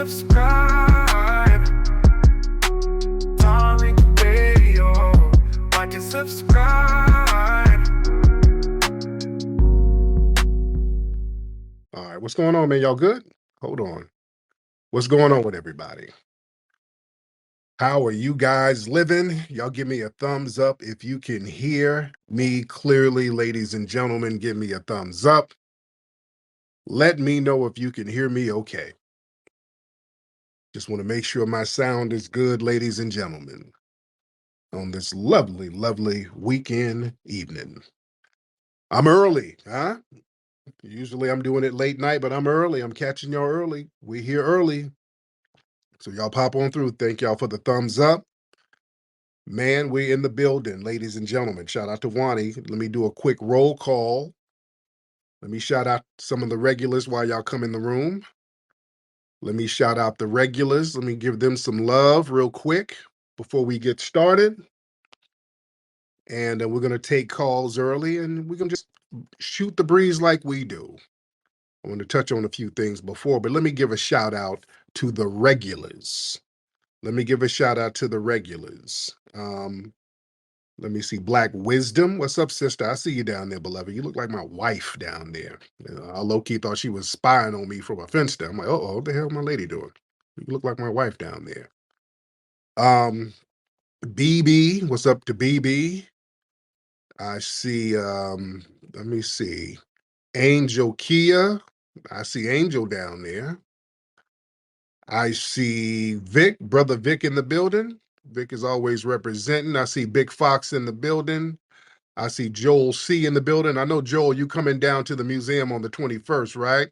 subscribe. Tariq Radio. Like and subscribe. All right, what's going on, man? Y'all good? Hold on. What's going on with everybody? How are you guys living? Y'all give me a thumbs up if you can hear me clearly, ladies and gentlemen. Give me a thumbs up. Let me know if you can hear me okay. Just want to make sure my sound is good, ladies and gentlemen, on this lovely, lovely weekend evening. I'm early, huh? Usually I'm doing it late night, but I'm early. I'm catching y'all early. We here early. So y'all pop on through. Thank y'all for the thumbs up. Man, we're in the building, ladies and gentlemen. Shout out to Wani. Let me do a quick roll call. Let me shout out some of the regulars while y'all come in the room. Let me shout out the regulars. Let me give them some love real quick before we get started. And we're going to take calls early, and we're going to just shoot the breeze like we do. I want to touch on a few things before, but let me give a shout out to the regulars. Let me give a shout out to the regulars. Let me see. Black Wisdom. What's up, sister? I see you down there, beloved. You look like my wife down there. I low-key thought she was spying on me from a fence there. I'm like, uh-oh, what the hell my lady doing? You look like my wife down there. BB. What's up to BB? I see, let me see. Angel Kia. I see Angel down there. I see Vic, brother Vic in the building. Vic is always representing. I see Big Fox in the building. I see Joel C in the building. I know, Joel, you coming down to the museum on the 21st, right?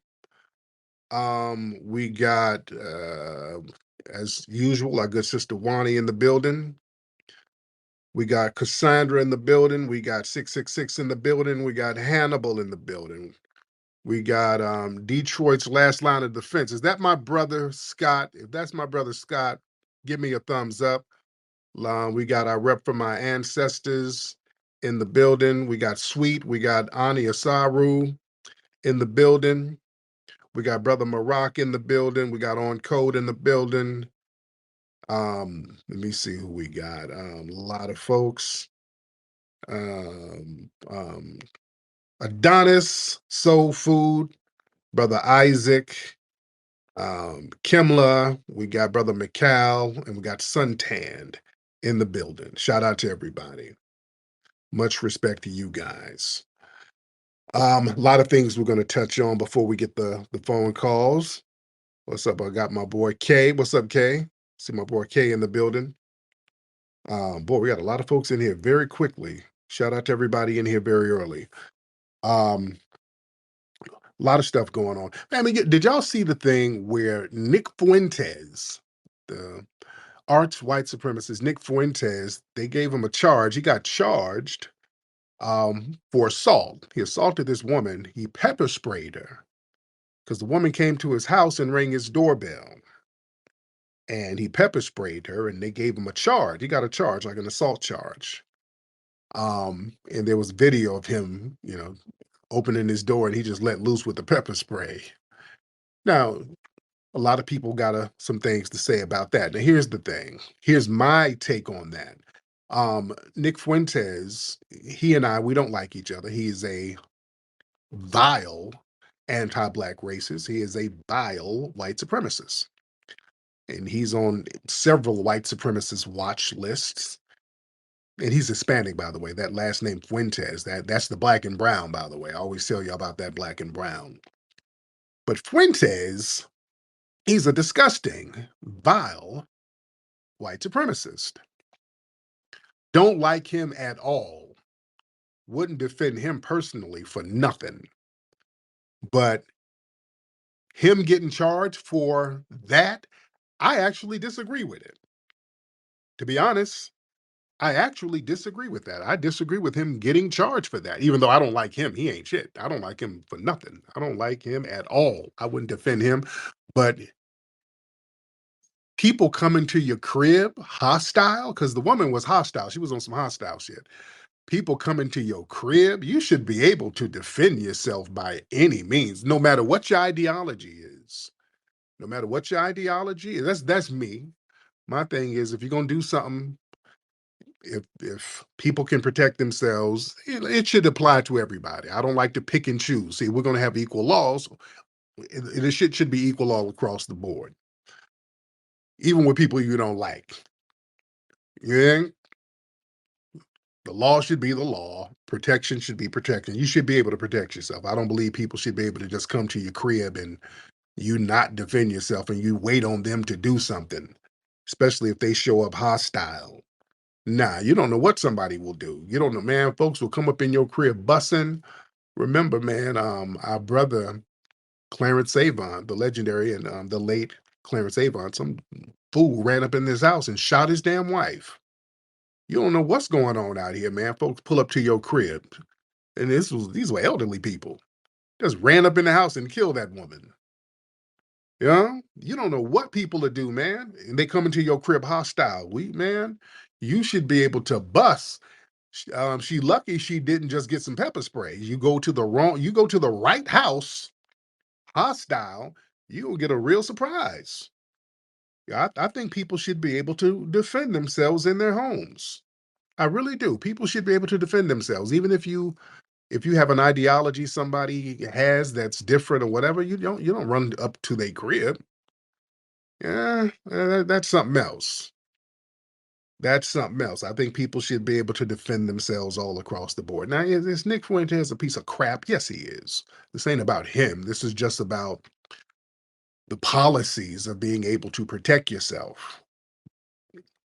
We got, as usual, our good sister Wani in the building. We got Cassandra in the building. We got 666 in the building. We got Hannibal in the building. We got Detroit's last line of defense. Is that my brother, Scott? If that's my brother, Scott, give me a thumbs up. We got our rep from my ancestors in the building. We got Sweet. We got Ani Asaru in the building. We got Brother Maroc in the building. We got On Code in the building. Let me see who we got. A lot of folks. Adonis, Soul Food, Brother Isaac, Kimla, we got Brother McCall, and we got Suntanned in the building. Shout out to everybody. Much respect to you guys. A lot of things we're going to touch on before we get the phone calls. What's up? I got my boy K. What's up, K? See my boy K in the building. Boy, we got a lot of folks in here very quickly. Shout out to everybody in here very early. A lot of stuff going on. I mean, did y'all see the thing where Nick Fuentes, the arch white supremacist Nick Fuentes, they gave him a charge. He got charged for assault. He assaulted this woman. He pepper sprayed her because the woman came to his house and rang his doorbell. And he pepper sprayed her, and they gave him a charge. He got a charge, like an assault charge. And there was video of him, opening his door, and he just let loose with the pepper spray. Now, a lot of people got some things to say about that. Now, here's the thing. Here's my take on that. Nick Fuentes, he and I, we don't like each other. He is a vile anti-Black racist. He is a vile white supremacist. And he's on several white supremacist watch lists. And he's Hispanic, by the way. That last name Fuentes, that's the black and brown, by the way. I always tell you about that black and brown. But Fuentes, he's a disgusting, vile white supremacist. Don't like him at all. Wouldn't defend him personally for nothing. But him getting charged for that, I actually disagree with it. To be honest, I actually disagree with that. I disagree with him getting charged for that, even though I don't like him. He ain't shit. I don't like him for nothing. I don't like him at all. I wouldn't defend him. But people coming to your crib hostile, because the woman was hostile. She was on some hostile shit. People coming to your crib, you should be able to defend yourself by any means, no matter what your ideology is. No matter what your ideology is, that's me. My thing is, if you're gonna do something, if people can protect themselves, it should apply to everybody. I don't like to pick and choose. See, we're gonna have equal laws. It should be equal all across the board, even with people you don't like. Yeah, the law should be the law. Protection should be protection. You should be able to protect yourself. I don't believe people should be able to just come to your crib and you not defend yourself and you wait on them to do something, especially if they show up hostile. Nah, you don't know what somebody will do. You don't know, man. Folks will come up in your crib bussing. Remember, man, our brother Clarence Avon, the legendary and the late Clarence Avon, some fool ran up in this house and shot his damn wife. You don't know what's going on out here, man. Folks pull up to your crib, and these were elderly people. Just ran up in the house and killed that woman. Yeah, you don't know what people to do, man. And they come into your crib hostile. Man, you should be able to bust. She lucky she didn't just get some pepper spray. You go to the right house, hostile. You'll get a real surprise. Yeah, I think people should be able to defend themselves in their homes. I really do. People should be able to defend themselves, even if you have an ideology somebody has that's different or whatever. You don't run up to their crib. Yeah, that's something else. That's something else. I think people should be able to defend themselves all across the board. Now, is Nick Fuentes a piece of crap? Yes, he is. This ain't about him. This is just about the policies of being able to protect yourself.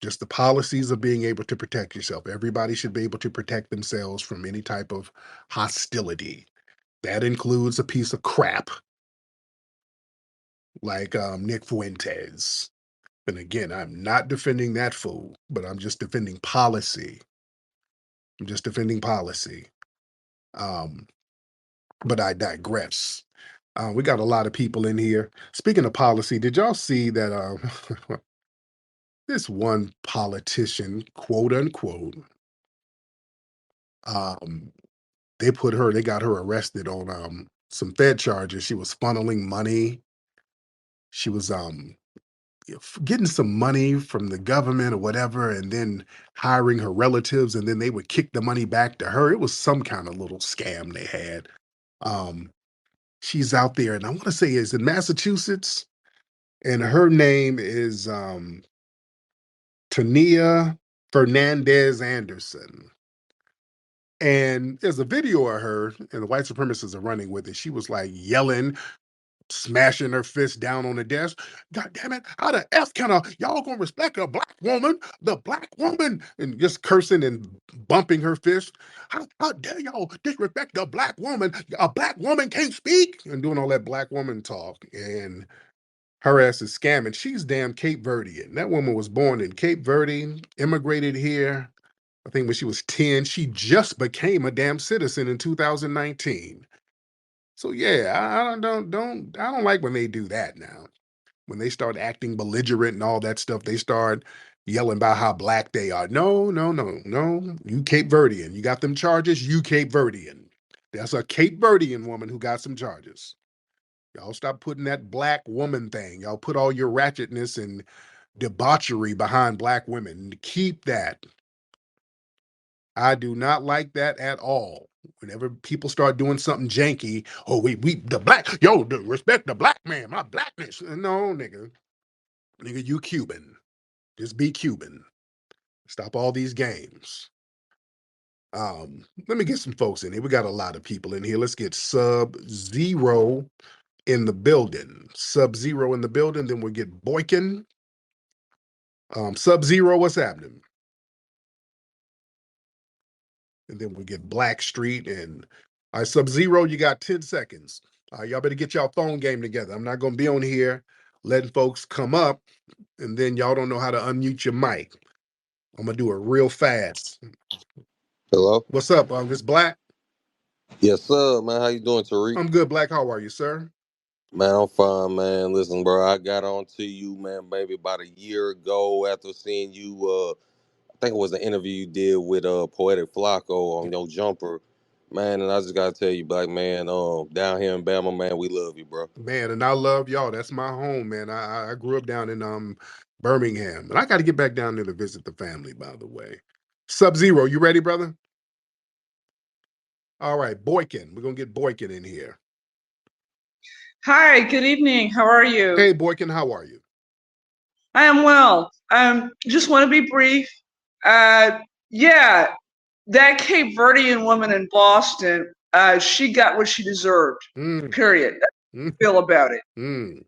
Just the policies of being able to protect yourself. Everybody should be able to protect themselves from any type of hostility. That includes a piece of crap like Nick Fuentes. And again, I'm not defending that fool, but I'm just defending policy. I'm just defending policy. Um, but I digress. We got a lot of people in here. Speaking of policy, did y'all see that this one politician, quote unquote, um, they got her arrested on some Fed charges. She was funneling money. She was getting some money from the government or whatever, and then hiring her relatives, and then they would kick the money back to her. It was some kind of little scam they had. Um, she's out there, and I want to say it's in Massachusetts, and her name is Tania Fernandez Anderson. And there's a video of her, and the white supremacists are running with it. She was like yelling, smashing her fist down on the desk. God damn it, how the F can y'all gonna respect a black woman, the black woman, and just cursing and bumping her fist. How dare y'all disrespect the black woman? A black woman can't speak, and doing all that black woman talk. And her ass is scamming. She's damn Cape Verdean. That woman was born in Cape Verde, immigrated here. I think when she was 10, she just became a damn citizen in 2019. So yeah, I don't like when they do that now. When they start acting belligerent and all that stuff, they start yelling about how black they are. No, no, no, no. You Cape Verdean. You got them charges, you Cape Verdean. That's a Cape Verdean woman who got some charges. Y'all stop putting that black woman thing. Y'all put all your ratchetness and debauchery behind black women. Keep that. I do not like that at all. Whenever people start doing something janky, oh, we the black, yo, respect the black man, my blackness. No, nigga, you Cuban. Just be Cuban. Stop all these games. Let me get some folks in here. We got a lot of people in here. Let's get Sub Zero in the building. Sub Zero in the building. Then we'll get Boykin. Sub Zero, what's happening? And then we get Blackstreet and Sub Zero, you got 10 seconds. Y'all better get y'all phone game together. I'm not gonna be on here letting folks come up and then y'all don't know how to unmute your mic. I'm gonna do it real fast. Hello? What's up? It's Black. Yes, sir, man. How you doing, Tariq? I'm good, Black. How are you, sir? Man, I'm fine, man. Listen, bro, I got on to you, man, maybe about a year ago after seeing you, I think it was an interview you did with Poetic Flacco on your jumper. Man, and I just gotta tell you, black man, down here in Bama, man, we love you, bro. Man, and I love y'all. That's my home, man. I grew up down in Birmingham, and I got to get back down there to visit the family. By the way, Sub-Zero, you ready, brother? All right, Boykin, we're gonna get Boykin in here. Hi, good evening. How are you? Hey, Boykin, how are you? I am well. Just want to be brief. Yeah, that Cape Verdean woman in Boston, she got what she deserved. Period. That's how I feel about it.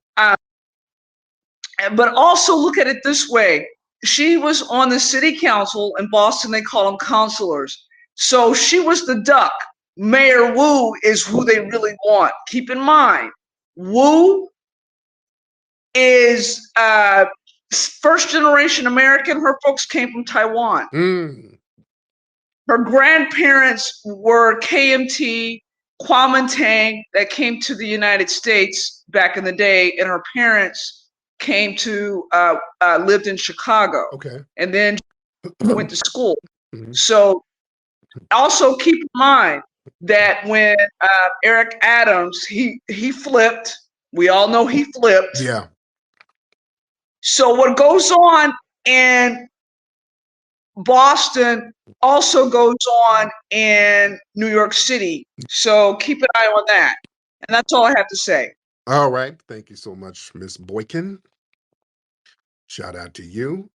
But also look at it this way. She was on the city council in Boston. They call them councilors. So she was the duck. Mayor Wu is who they really want. Keep in mind, Wu is first generation American. Her folks came from Taiwan. Her grandparents were KMT, Kuomintang, that came to the United States back in the day, and her parents came to lived in Chicago. Okay. And then went to school. So also keep in mind that when Eric Adams, he flipped. We all know he flipped. Yeah. So what goes on in Boston also goes on in New York City. So keep an eye on that. And that's all I have to say. All right. Thank you so much, Miss Boykin. Shout out to you.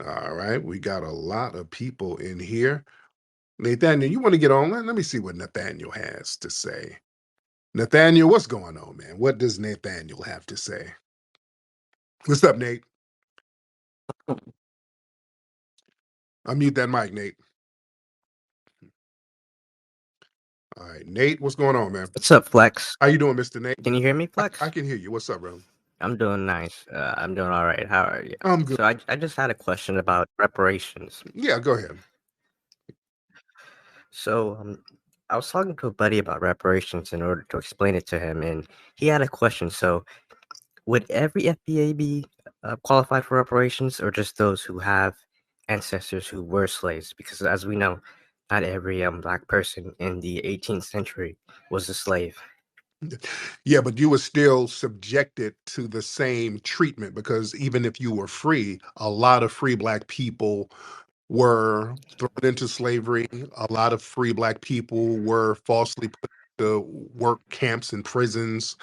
All right. We got a lot of people in here. Nathaniel, you want to get on? Let me see what Nathaniel has to say. Nathaniel, what's going on, man? What does Nathaniel have to say? What's up, Nate? Unmute that mic, Nate. All right, Nate, what's going on, man? What's up, Flex? How you doing, Mr. Nate? Can you hear me, Flex? I can hear you. What's up, bro? I'm doing nice. I'm doing all right. How are you? I'm good. So I just had a question about reparations. Yeah, go ahead. So I was talking to a buddy about reparations in order to explain it to him, and he had a question. So would every FBA be qualified for reparations, or just those who have ancestors who were slaves? Because as we know, not every black person in the 18th century was a slave. Yeah, but you were still subjected to the same treatment, because even if you were free, a lot of free black people were thrown into slavery. A lot of free black people were falsely put to work camps and prisons.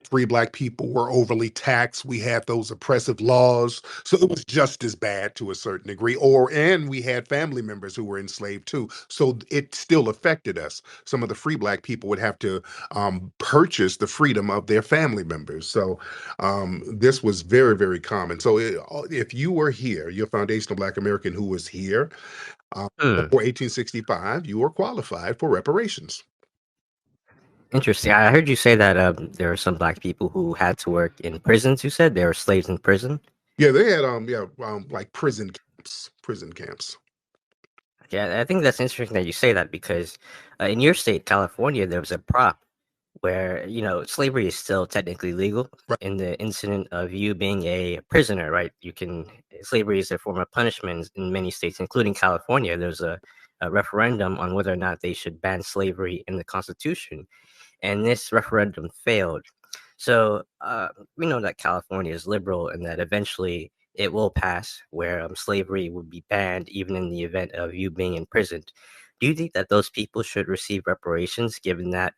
Free black people were overly taxed. We had those oppressive laws. So it was just as bad to a certain degree. And we had family members who were enslaved too. So it still affected us. Some of the free black people would have to purchase the freedom of their family members. So this was very, very common. So if you were here, you're a foundational Black American who was here before 1865, you were qualified for reparations. Interesting. I heard you say that there are some black people who had to work in prisons. You said they were slaves in prison. Yeah, they had like prison camps. Yeah, I think that's interesting that you say that, because in your state, California, there was a prop where slavery is still technically legal. Right. In the incident of you being a prisoner, right? Slavery is a form of punishment in many states, including California. There's a referendum on whether or not they should ban slavery in the Constitution. And this referendum failed. So we know that California is liberal and that eventually it will pass where slavery would be banned, even in the event of you being imprisoned. Do you think that those people should receive reparations, given that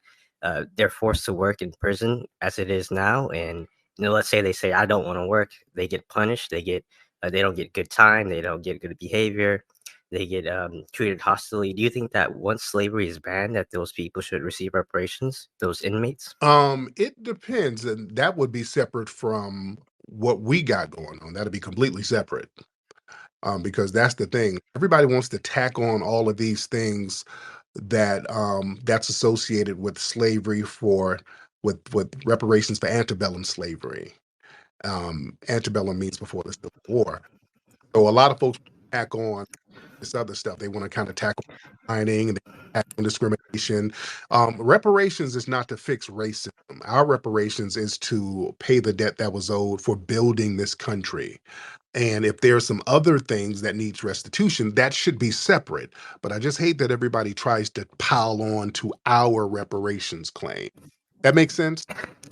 they're forced to work in prison as it is now? And let's say they say, I don't want to work. They get punished. They don't get good time. They don't get good behavior. They get treated hostilely. Do you think that once slavery is banned, that those people should receive reparations, those inmates? It depends, and that would be separate from what we got going on. That'd be completely separate, because that's the thing. Everybody wants to tack on all of these things that's associated with slavery with reparations for antebellum slavery. Antebellum means before the Civil War. So a lot of folks tack on this other stuff. They want to kind of tackle mining and tackle discrimination. Reparations is not to fix racism. Our reparations is to pay the debt that was owed for building this country. And if there's some other things that needs restitution, that should be separate. But I just hate that everybody tries to pile on to our reparations claim. That makes sense?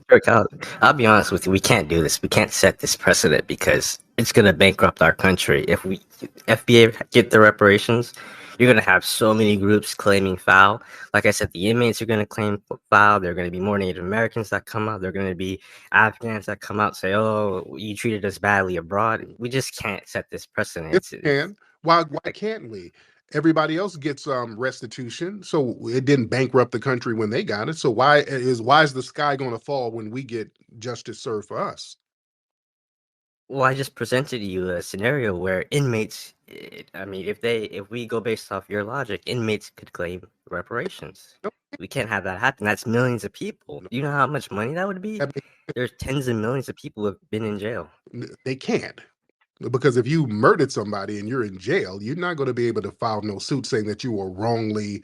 Rick, I'll be honest with you. We can't do this. We can't set this precedent because it's going to bankrupt our country. If we FBA get the reparations, you're going to have so many groups claiming foul. Like I said, the inmates are going to claim foul. There are going to be more Native Americans that come out. There are going to be Afghans that come out and say, "Oh, you treated us badly abroad." We just can't set this precedent. Yes, we can. Why can't we? Everybody else gets restitution, so it didn't bankrupt the country when they got it. So why is the sky going to fall when we get justice served for us? Well, I just presented you a scenario where inmates, I mean, if we go based off your logic, inmates could claim reparations. No, We can't have that happen. That's millions of people. no, Do you know how much money that would be? that There's tens of millions of people who have been in jail. they can't. Because if you murdered somebody and you're in jail, you're not going to be able to file no suit saying that you were wrongly,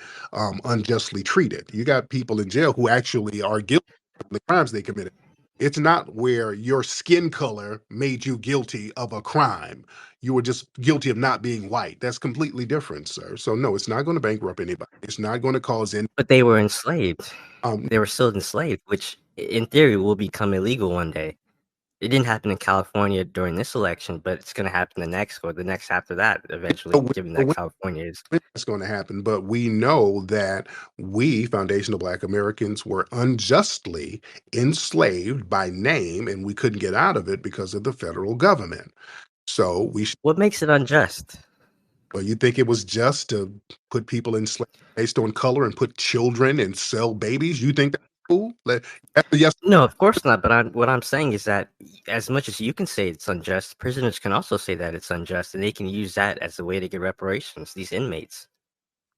unjustly treated. You got people in jail who actually are guilty of the crimes they committed. It's not where your skin color made you guilty of a crime. You were just guilty of not being white. That's completely different, sir. So no, it's not going to bankrupt anybody. It's not going to cause any. But they were enslaved. Um, They were still enslaved, which in theory will become illegal one day. It didn't happen in California during this election, but it's going to happen the next or the next after that eventually, given that California is. That's going to happen, but we know that we, foundational Black Americans, were unjustly enslaved by name, and we couldn't get out of it because of the federal government. So we should. What makes it unjust? Well, you think it was just to put people in slavery based on color and put children and sell babies? You think that's cool? Yes. No, of course not. But what I'm saying is that as much as you can say it's unjust, prisoners can also say that it's unjust, and they can use that as a way to get reparations. These inmates.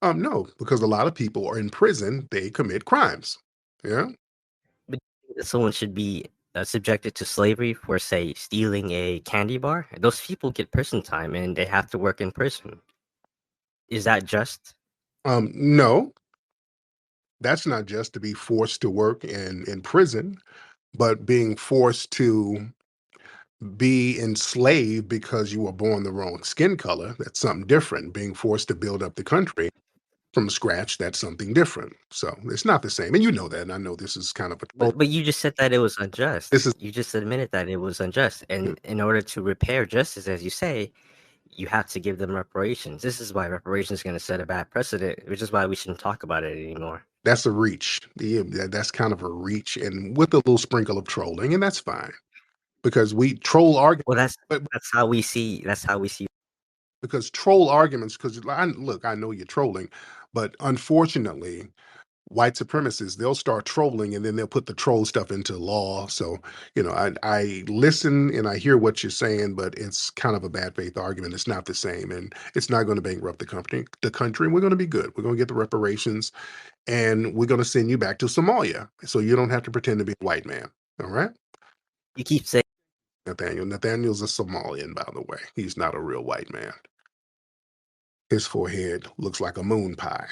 No, because a lot of people are in prison, they commit crimes. Yeah. But someone should be subjected to slavery for, say, stealing a candy bar. Those people get prison time, and they have to work in prison. Is that just? No, that's not just to be forced to work in prison, but being forced to be enslaved because you were born the wrong skin color. That's something different. Being forced to build up the country from scratch, that's something different. So it's not the same. And you know that. And I know this is kind of a. But you just said that it was unjust. You just admitted that it was unjust. And in order to repair justice, as you say, you have to give them reparations. This is why reparations is going to set a bad precedent, which is why we shouldn't talk about it anymore. That's a reach. Yeah, that's kind of a reach, and with a little sprinkle of trolling, and that's fine because we troll arguments. Well, that's how we see. That's how we see. Because troll arguments. Because look, I know you're trolling, but unfortunately, white supremacists, they'll start trolling and then they'll put the troll stuff into law. So, I listen and I hear what you're saying, but it's kind of a bad faith argument. It's not the same, and it's not going to bankrupt the country. And we're going to be good. We're going to get the reparations, and we're going to send you back to Somalia, so you don't have to pretend to be a white man. All right? You keep saying Nathaniel's a Somalian, by the way. He's not a real white man. His forehead looks like a moon pie.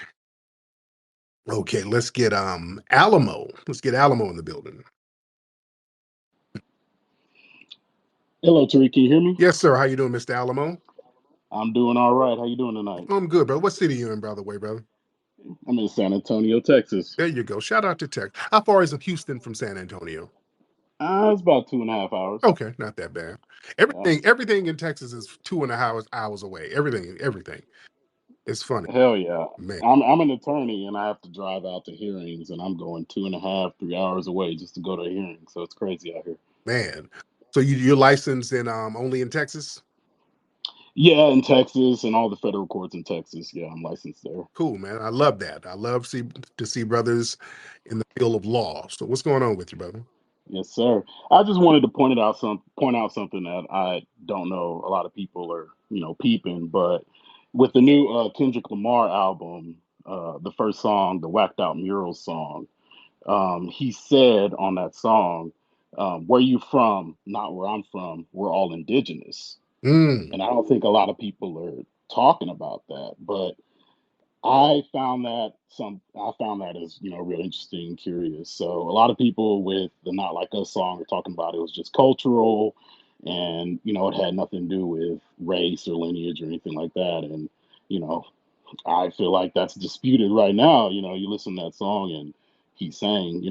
Okay, let's get Alamo. Let's get Alamo in the building. Hello, Tariq. Can you hear me? Yes, sir. How you doing, Mr. Alamo? I'm doing all right. How you doing tonight? I'm good, brother. What city you in, by the way, brother? I'm in San Antonio, Texas. There you go. Shout out to Texas. How far is Houston from San Antonio? It's about 2.5 hours. Okay, not that bad. Everything in Texas is 2.5 hours away. Everything. It's funny. Hell yeah. Man. I'm an attorney and I have to drive out to hearings, and I'm going 2.5, 3 hours away just to go to a hearing. So it's crazy out here. Man. So you're licensed in only in Texas? Yeah, in Texas and all the federal courts in Texas. Yeah, I'm licensed there. Cool, man. I love that. I love to see brothers in the field of law. So what's going on with you, brother? Yes, sir. I just wanted to point out something that I don't know a lot of people are, peeping, but with the new Kendrick Lamar album, the first song, the Whacked Out Murals song, he said on that song, where you from, not where I'm from, we're all indigenous. And I don't think a lot of people are talking about that. But I found that as, real interesting and curious. So a lot of people with the Not Like Us song are talking about it was just cultural, and it had nothing to do with race or lineage or anything like that. And you know I feel like that's disputed right now. You listen to that song and he's saying,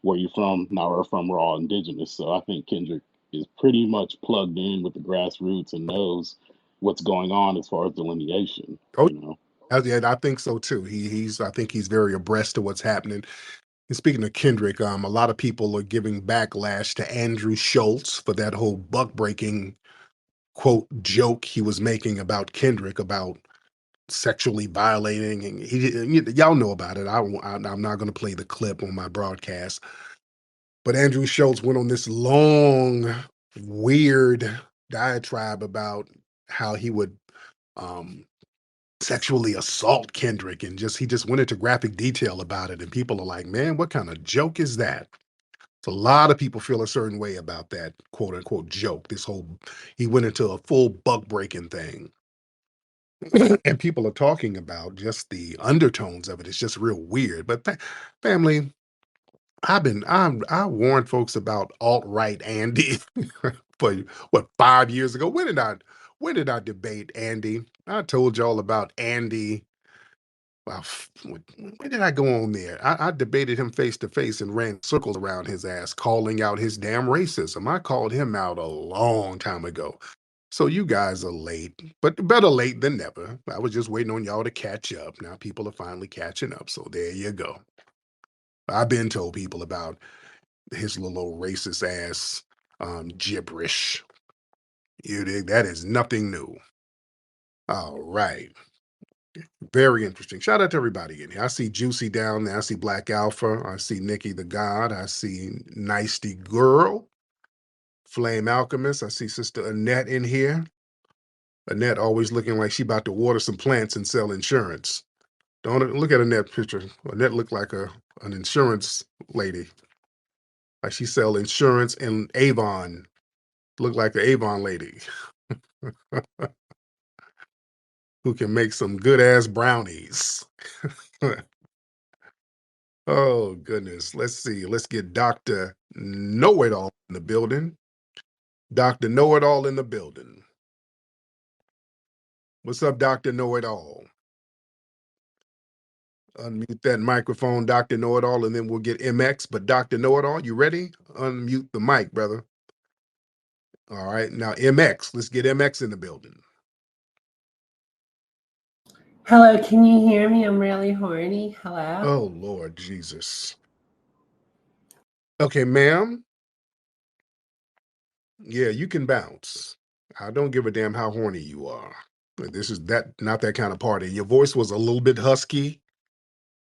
where you from? Now we're from, we're all indigenous. So I think Kendrick is pretty much plugged in with the grassroots and knows what's going on as far as delineation, Oh, yeah, I think so too. I think he's very abreast of what's happening. And speaking of Kendrick, a lot of people are giving backlash to Andrew Schultz for that whole buck breaking quote joke he was making about Kendrick about sexually violating, and y'all know about it. I'm not going to play the clip on my broadcast, but Andrew Schultz went on this long, weird diatribe about how he would um, sexually assault Kendrick, and he just went into graphic detail about it. And people are like, "Man, what kind of joke is that?" So a lot of people feel a certain way about that quote unquote joke. He went into a full buck breaking thing. And people are talking about just the undertones of it. It's just real weird. But family, I warned folks about alt-right Andy for what 5 years ago. When did I debate Andy? I told y'all about Andy. Well, when did I go on there? I debated him face to face and ran circles around his ass, calling out his damn racism. I called him out a long time ago. So you guys are late, but better late than never. I was just waiting on y'all to catch up. Now people are finally catching up. So there you go. I've been told people about his little old racist ass gibberish. You dig? That is nothing new. All right. Very interesting. Shout out to everybody in here. I see Juicy down there. I see Black Alpha. I see Nikki the God. I see Nicety Girl. Flame Alchemist. I see Sister Annette in here. Annette always looking like she about to water some plants and sell insurance. Don't look at Annette picture. Annette look like an insurance lady. Like she sell insurance and Avon. Look like the Avon lady who can make some good ass brownies. Oh goodness. Let's see. Let's get Dr. Know It All in the building. Dr. Know It All in the building. What's up, Dr. Know It All? Unmute that microphone, Dr. Know It All, and then we'll get MX. But Dr. Know It All, you ready? Unmute the mic, brother. All right. Now, MX. Let's get MX in the building. Hello, can you hear me? I'm really horny. Hello? Oh, Lord Jesus. Okay, ma'am. Yeah, you can bounce. I don't give a damn how horny you are. This is not that kind of party. Your voice was a little bit husky.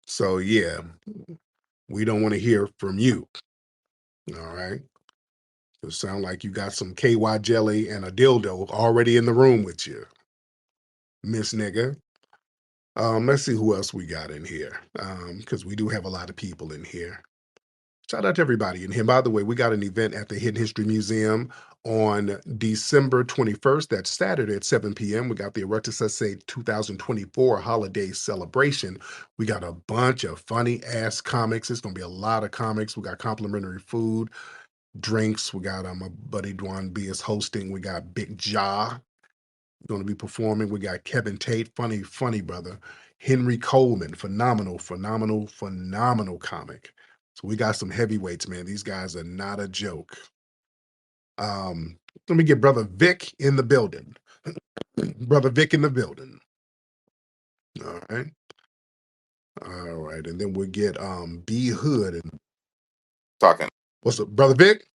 So, yeah, we don't want to hear from you. All right. It sound like you got some KY jelly and a dildo already in the room with you, Miss Nigga. Let's see who else we got in here. Because we do have a lot of people in here. Shout out to everybody in here. By the way, we got an event at the Hidden History Museum on December 21st. That's Saturday at 7 p.m. We got the Erectus 2024 holiday celebration. We got a bunch of funny ass comics. It's going to be a lot of comics. We got complimentary food, drinks. We got my buddy Dwan B is hosting. We got Big Ja going to be performing. We got Kevin Tate, funny brother. Henry Coleman, phenomenal comic. So we got some heavyweights, man. These guys are not a joke. Let me get Brother Vic in the building. Brother Vic in the building. All right. All right. And then we'll get B Hood and Talking. what's up, Brother Vic?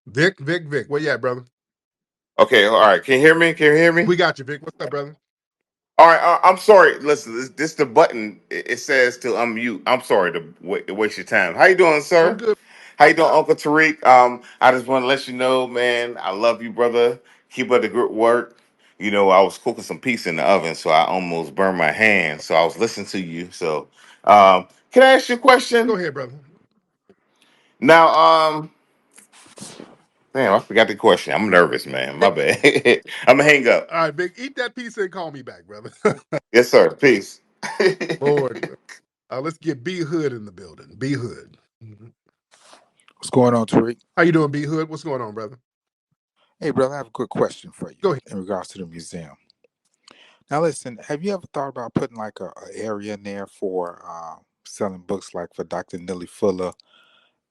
Vic. Where you at, brother? Okay, all right. Can you hear me? Can you hear me? We got you, Vic. What's up, brother? All right. I'm sorry. Listen, this the button. It says to unmute. I'm sorry to waste your time. How you doing, I'm sir? good. How you doing, Uncle Tariq? I just want to let you know, man. I love you, brother. Keep up the good work. I was cooking some pizza in the oven, so I almost burned my hand. So I was listening to you. So, can I ask you a Go question? ahead, brother. Now, Damn, I forgot the question. I'm nervous, man. My bad. I'm gonna hang up. All right, Big, eat that pizza and call me back, brother. Yes, sir. Peace. Lord, let's get B Hood in the building. B Hood. What's going on, Tariq? How you doing, B Hood? What's going on, brother? Hey, brother, I have a quick question for you Go ahead. in regards to the museum. Now, listen, have you ever thought about putting like a area in there for selling books, like for Dr. Nellie Fuller?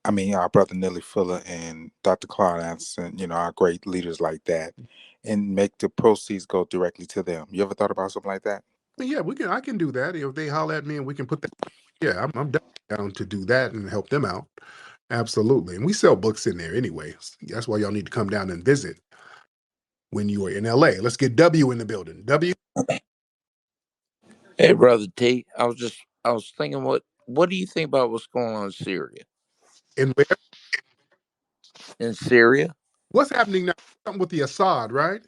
I mean, our brother Nellie Fuller and Dr. Claude Anderson, our great leaders like that, and make the proceeds go directly to them. You ever thought about something like that? Yeah, I can do that. If they holler at me and we can put that. Yeah, I'm down to do that and help them out. Absolutely. And we sell books in there anyway. That's why y'all need to come down and visit when you are in LA. Let's get W in the building. W Hey, brother T. I was thinking, what do you think about what's going on in Syria? in where? In Syria? What's happening now? Something with the Assad, right?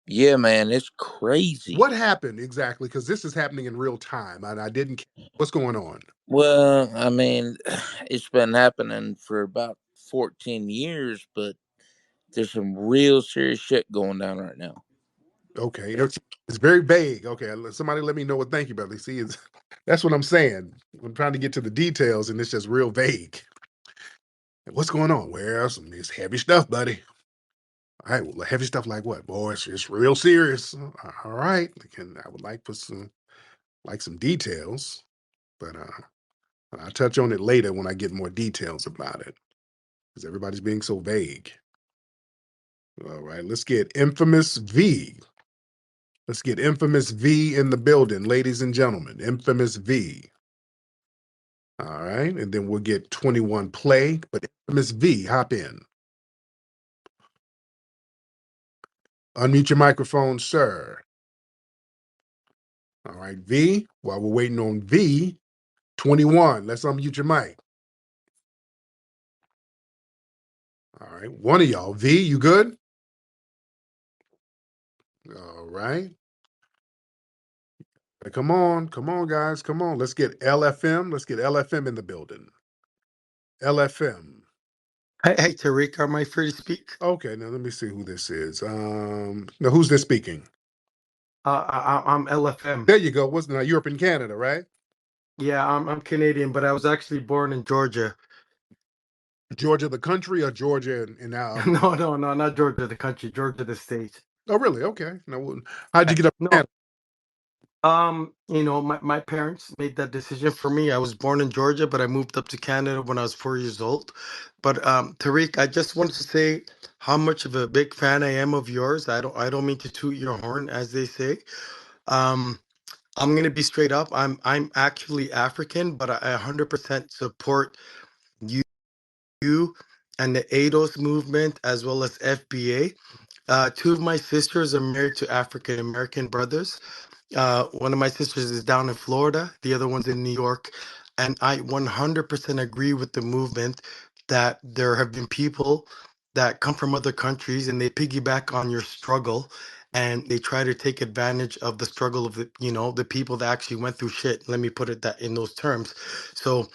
Yeah, man, it's crazy. What happened exactly? Because this is happening in real time, and I didn't. What's going on? Well, I mean, it's been happening for about 14 years, but there's some real serious shit going down right now. Okay, it's very vague. Okay, somebody let me know what. Thank you, brother. See, that's what I'm saying. I'm trying to get to the details, and it's just real vague. What's going on? Well, it's heavy stuff, buddy. All right, well, heavy stuff like what? Boy, it's real serious. All right, I would like for some details, but I'll touch on it later when I get more details about it, because everybody's being so vague. All right, let's get Infamous V. Let's get Infamous V in the building, ladies and gentlemen. Infamous V. All right, and then we'll get 21 Play, but Infamous V, hop in. Unmute your microphone, sir. All right, V, while we're waiting on V, 21, let's unmute your mic. All right, one of y'all. V, you good? All right. Come on, guys, come on. Let's get LFM. Let's get LFM in the building. LFM. Hey, Tariq, am I free to speak? Okay, now let me see who this is. Now who's this speaking? I'm LFM. There you go. What's now Europe and Canada, right? Yeah, I'm Canadian, but I was actually born in Georgia. Georgia, the country, or Georgia and No, not Georgia, the country, Georgia, the state. Oh, really? Okay. Now, how'd you get up? No, Canada? my parents made that decision for me. I was born in Georgia, but I moved up to Canada when I was 4 years old. But Tariq, I just wanted to say how much of a big fan I am of yours. I don't mean to toot your horn, as they say. Um, I'm gonna be straight up. I'm actually African, but I 100% support you and the ADOS movement as well as FBA. Two of my sisters are married to African American brothers. One of my sisters is down in Florida, the other one's in New York. And I 100% agree with the movement that there have been people that come from other countries and they piggyback on your struggle and they try to take advantage of the struggle of the people that actually went through shit. Let me put it that in those terms. So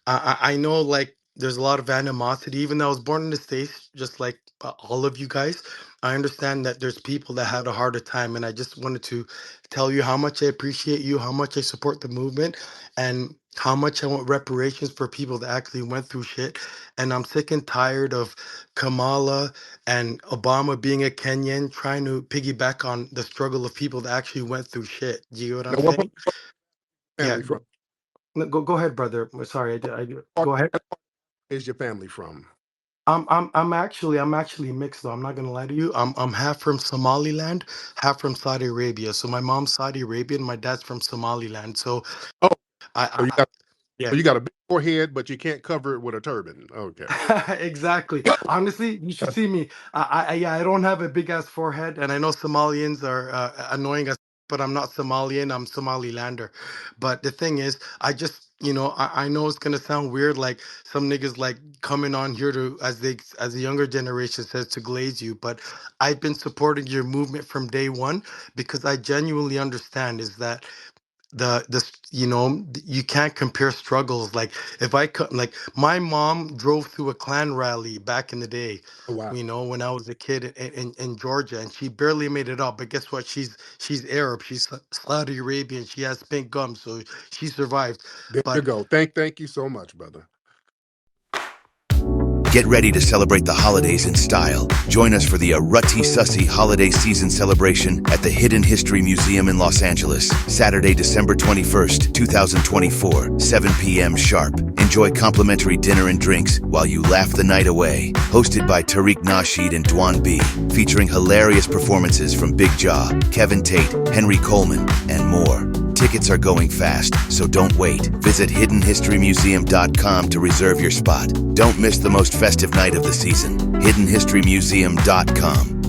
I know like there's a lot of animosity, even though I was born in the States, just like all of you guys. I understand that there's people that had a harder time, and I just wanted to tell you how much I appreciate you, how much I support the movement, and how much I want reparations for people that actually went through shit. And I'm sick and tired of Kamala and Obama being a Kenyan trying to piggyback on the struggle of people that actually went through shit. Do you know what I'm Now, what part saying? of your Yeah. family from? No, go ahead, brother. Sorry, go ahead. Is your family from? I'm actually mixed though. I'm not gonna lie to you. I'm half from Somaliland, half from Saudi Arabia. So my mom's Saudi Arabian, my dad's from Somaliland. So Oh, I, so I I- yeah. you got a big forehead, but you can't cover it with a turban. Okay. Exactly. Honestly, you should see me. Yeah, I don't have a big ass forehead, and I know Somalians are annoying us, but I'm not Somalian. I'm Somalilander. But the thing is, I know it's gonna sound weird, like some niggas like coming on here to, as the younger generation says, to glaze you. But I've been supporting your movement from day one because I genuinely understand is that you can't compare struggles. Like if like my mom drove through a Klan rally back in the day, Oh, wow. when I was a kid in Georgia, and she barely made it up. But guess what? She's Arab. She's Saudi Arabian. She has pink gum, so she survived. There you But go. Thank you so much, brother. Get ready to celebrate the holidays in style. Join us for the Arati Sussy Holiday Season Celebration at the Hidden History Museum in Los Angeles, Saturday, December 21st, 2024, 7 p.m. sharp. Enjoy complimentary dinner and drinks while you laugh the night away. Hosted by Tariq Nasheed and Dwan B, featuring hilarious performances from Big Jaw, Kevin Tate, Henry Coleman, and more. Tickets are going fast, so don't wait. Visit hiddenhistorymuseum.com to reserve your spot. Don't miss the most festive night of the season. hiddenhistorymuseum.com.